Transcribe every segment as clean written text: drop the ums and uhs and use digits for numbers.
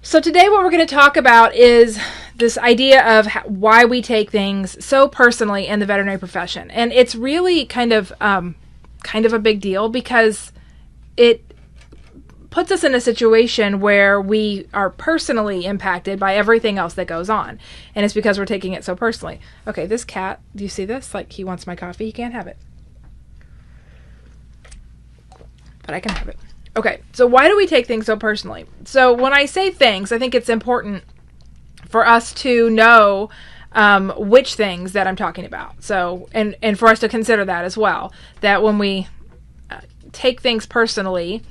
So today what we're going to talk about is this idea of why we take things so personally in the veterinary profession. And it's really kind of a big deal because it puts us in a situation where we are personally impacted by everything else that goes on. And it's because we're taking it so personally. Okay, this cat, do you see this? Like, he wants my coffee. He can't have it. But I can have it. Okay, so why do we take things so personally? So when I say things, I think it's important for us to know which things that I'm talking about. So, and for us to consider that as well, that when we take things personally,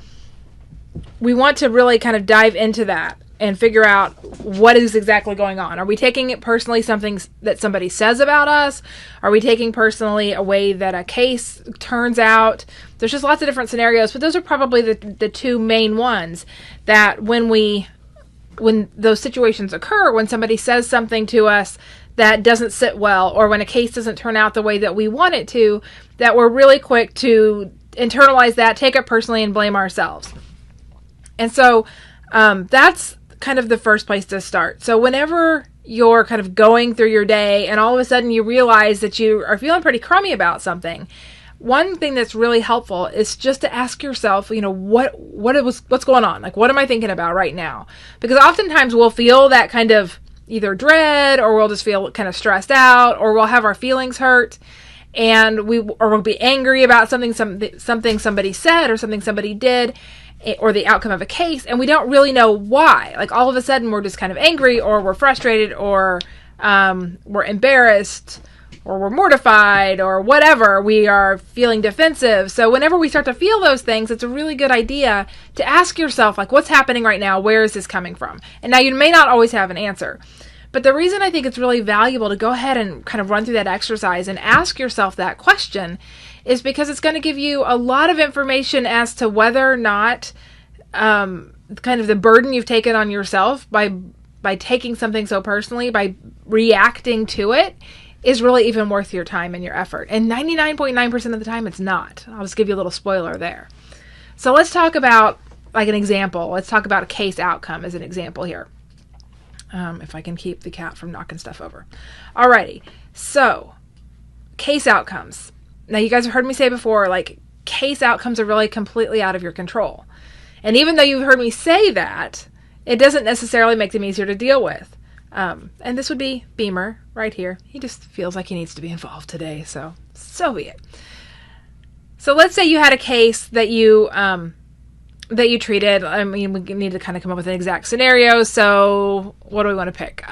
we want to really kind of dive into that and figure out what is exactly going on. Are we taking it personally, something that somebody says about us? Are we taking personally a way that a case turns out? There's just lots of different scenarios, but those are probably the two main ones that when those situations occur, when somebody says something to us that doesn't sit well, or when a case doesn't turn out the way that we want it to, that we're really quick to internalize that, take it personally, and blame ourselves. And so that's kind of the first place to start. So whenever you're kind of going through your day and all of a sudden you realize that you are feeling pretty crummy about something, one thing that's really helpful is just to ask yourself, what's going on? Like, what am I thinking about right now? Because oftentimes we'll feel that kind of either dread, or we'll just feel kind of stressed out, or we'll have our feelings hurt, and we'll be angry about something somebody said or something somebody did, or the outcome of a case, and we don't really know why. Like, all of a sudden we're just kind of angry, or we're frustrated, or we're embarrassed, or we're mortified, or whatever. We are feeling defensive. So whenever we start to feel those things, it's a really good idea to ask yourself, like, what's happening right now? Where is this coming from? And now you may not always have an answer. But the reason I think it's really valuable to go ahead and kind of run through that exercise and ask yourself that question is because it's going to give you a lot of information as to whether or not kind of the burden you've taken on yourself by taking something so personally, by reacting to it, is really even worth your time and your effort. And 99.9% of the time, it's not. I'll just give you a little spoiler there. So let's talk about, like, an example. Let's talk about a case outcome as an example here. If I can keep the cat from knocking stuff over. Alrighty. So, case outcomes. Now, you guys have heard me say before, like, case outcomes are really completely out of your control. And even though you've heard me say that, it doesn't necessarily make them easier to deal with. And this would be Beamer right here. He just feels like he needs to be involved today, so be it. So let's say you had a case that you treated. I mean, we need to kind of come up with an exact scenario. So what do we want to pick?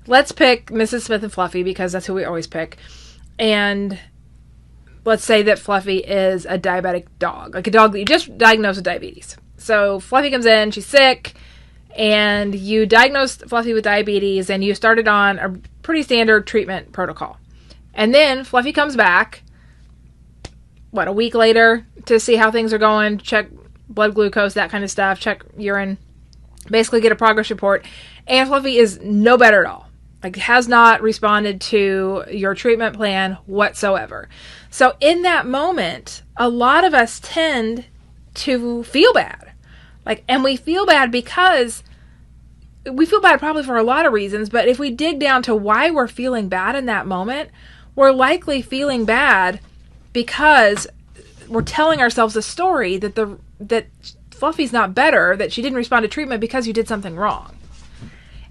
Let's pick Mrs. Smith and Fluffy because that's who we always pick. And let's say that Fluffy is a diabetic dog, like a dog that you just diagnosed with diabetes. So Fluffy comes in, she's sick, and you diagnosed Fluffy with diabetes, and you started on a pretty standard treatment protocol. And then Fluffy comes back, a week later, to see how things are going, check blood glucose, that kind of stuff, check urine, basically get a progress report, and Fluffy is no better at all. Like, has not responded to your treatment plan whatsoever. So in that moment, a lot of us tend to feel bad. And we feel bad because we feel bad probably for a lot of reasons, but if we dig down to why we're feeling bad in that moment, we're likely feeling bad because we're telling ourselves a story that Fluffy's not better, that she didn't respond to treatment because you did something wrong.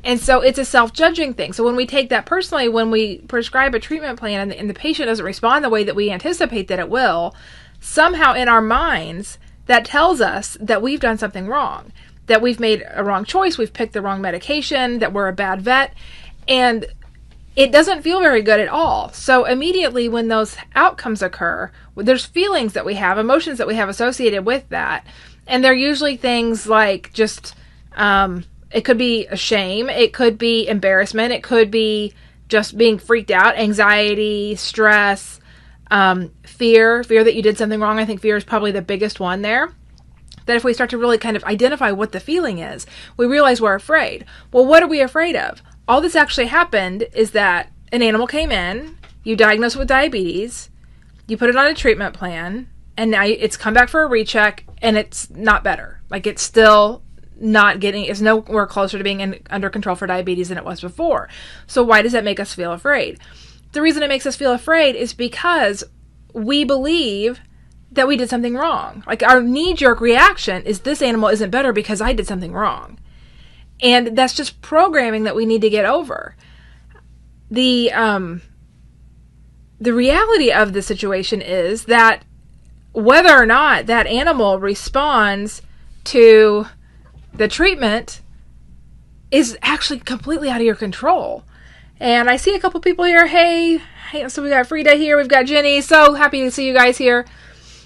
And so it's a self-judging thing. So when we take that personally, when we prescribe a treatment plan and the patient doesn't respond the way that we anticipate that it will, somehow in our minds, that tells us that we've done something wrong, that we've made a wrong choice, we've picked the wrong medication, that we're a bad vet, and it doesn't feel very good at all. So immediately when those outcomes occur, there's feelings that we have, emotions that we have associated with that, and they're usually things like just, it could be a shame, it could be embarrassment, it could be just being freaked out, anxiety, stress, fear that you did something wrong. I think fear is probably the biggest one there. That if we start to really kind of identify what the feeling is, we realize we're afraid. Well, what are we afraid of? All that's actually happened is that an animal came in, you diagnosed it with diabetes, you put it on a treatment plan, and now it's come back for a recheck, and it's not better. Like, it's still it's nowhere closer to being under control for diabetes than it was before. So why does that make us feel afraid? The reason it makes us feel afraid is because we believe that we did something wrong. Like, our knee-jerk reaction is, this animal isn't better because I did something wrong. And that's just programming that we need to get over. The reality of the situation is that whether or not that animal responds to the treatment is actually completely out of your control. And I see a couple people here. Hey, so we got Frida here. We've got Jenny. So happy to see you guys here.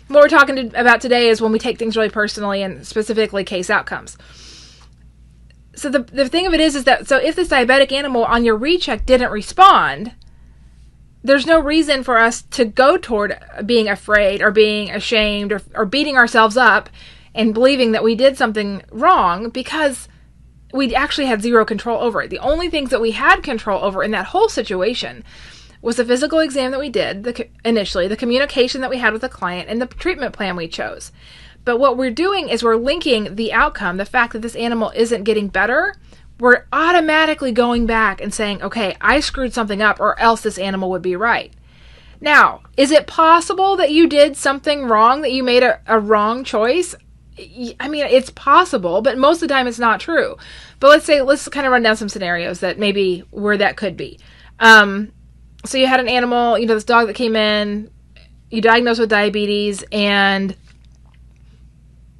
What we're talking about today is when we take things really personally, and specifically case outcomes. So the thing of it is that, so if this diabetic animal on your recheck didn't respond, there's no reason for us to go toward being afraid or being ashamed or beating ourselves up and believing that we did something wrong, because we actually had zero control over it. The only things that we had control over in that whole situation was the physical exam that we did initially, the communication that we had with the client, and the treatment plan we chose. But what we're doing is we're linking the outcome, the fact that this animal isn't getting better, we're automatically going back and saying, okay, I screwed something up or else this animal would be right. Now, is it possible that you did something wrong, that you made a wrong choice? I mean, it's possible, but most of the time it's not true. But let's kind of run down some scenarios that maybe where that could be. So you had an animal, this dog that came in, you diagnosed with diabetes, and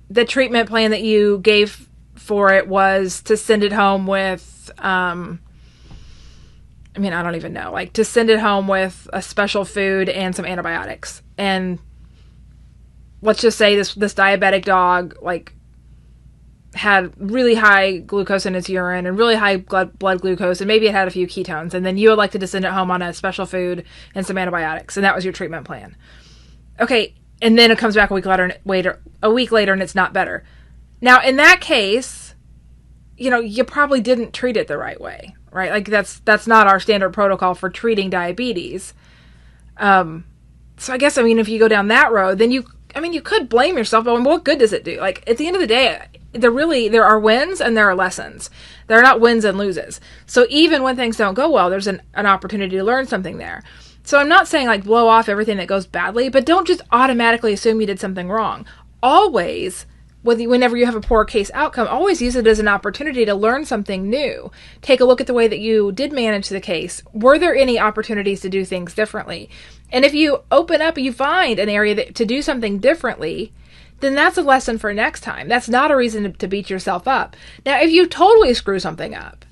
the treatment plan that you gave for it was to send it home with, I don't even know, like to send it home with a special food and some antibiotics. And let's just say this diabetic dog, like, had really high glucose in its urine and really high blood glucose, and maybe it had a few ketones, and then you elected to send it home on a special food and some antibiotics, and that was your treatment plan. Okay, and then it comes back a week later and it's not better. Now, in that case, you probably didn't treat it the right way, right? Like, that's not our standard protocol for treating diabetes. So I guess, if you go down that road, then you could blame yourself, but what good does it do? Like, at the end of the day, there are wins and there are lessons. There are not wins and loses. So even when things don't go well, there's an opportunity to learn something there. So I'm not saying, like, blow off everything that goes badly, but don't just automatically assume you did something wrong. Always, whenever you have a poor case outcome, always use it as an opportunity to learn something new. Take a look at the way that you did manage the case. Were there any opportunities to do things differently? And if you open up, you find an area to do something differently, then that's a lesson for next time. That's not a reason to beat yourself up. Now, if you totally screw something up,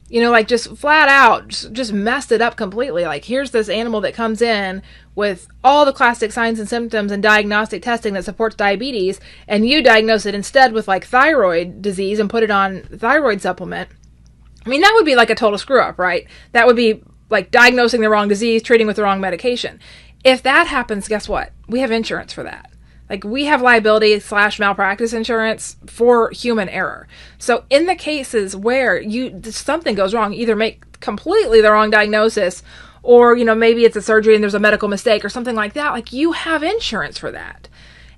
like just flat out, just messed it up completely. Like, here's this animal that comes in with all the classic signs and symptoms and diagnostic testing that supports diabetes, and you diagnose it instead with, like, thyroid disease and put it on thyroid supplement. That would be like a total screw up, right? That would be like diagnosing the wrong disease, treating with the wrong medication. If that happens, guess what? We have insurance for that. Like, we have liability/malpractice insurance for human error. So in the cases where something goes wrong, either make completely the wrong diagnosis, or, maybe it's a surgery and there's a medical mistake or something like that, like, you have insurance for that.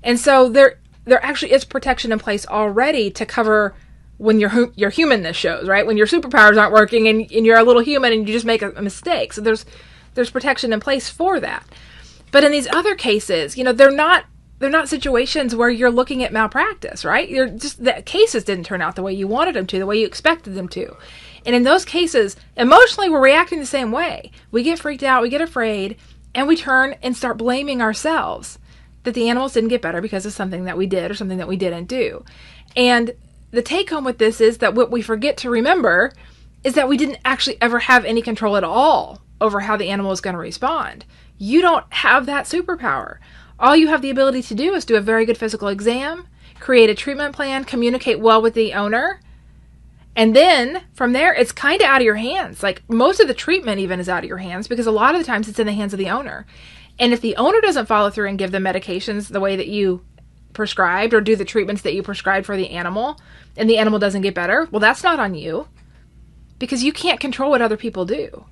And so there actually is protection in place already to cover when your humanness shows, right? When your superpowers aren't working and you're a little human and you just make a mistake. So there's protection in place for that. But in these other cases, they're not situations where you're looking at malpractice, right? You're just, the cases didn't turn out the way you wanted them to, the way you expected them to. And in those cases, emotionally, we're reacting the same way. We get freaked out, we get afraid, and we turn and start blaming ourselves that the animals didn't get better because of something that we did or something that we didn't do. And the take home with this is that what we forget to remember is that we didn't actually ever have any control at all over how the animal is going to respond. You don't have that superpower. All you have the ability to do is do a very good physical exam, create a treatment plan, communicate well with the owner, and then from there, it's kind of out of your hands. Like, most of the treatment even is out of your hands, because a lot of the times it's in the hands of the owner. And if the owner doesn't follow through and give the medications the way that you prescribed, or do the treatments that you prescribed for the animal, and the animal doesn't get better, well, that's not on you, because you can't control what other people do.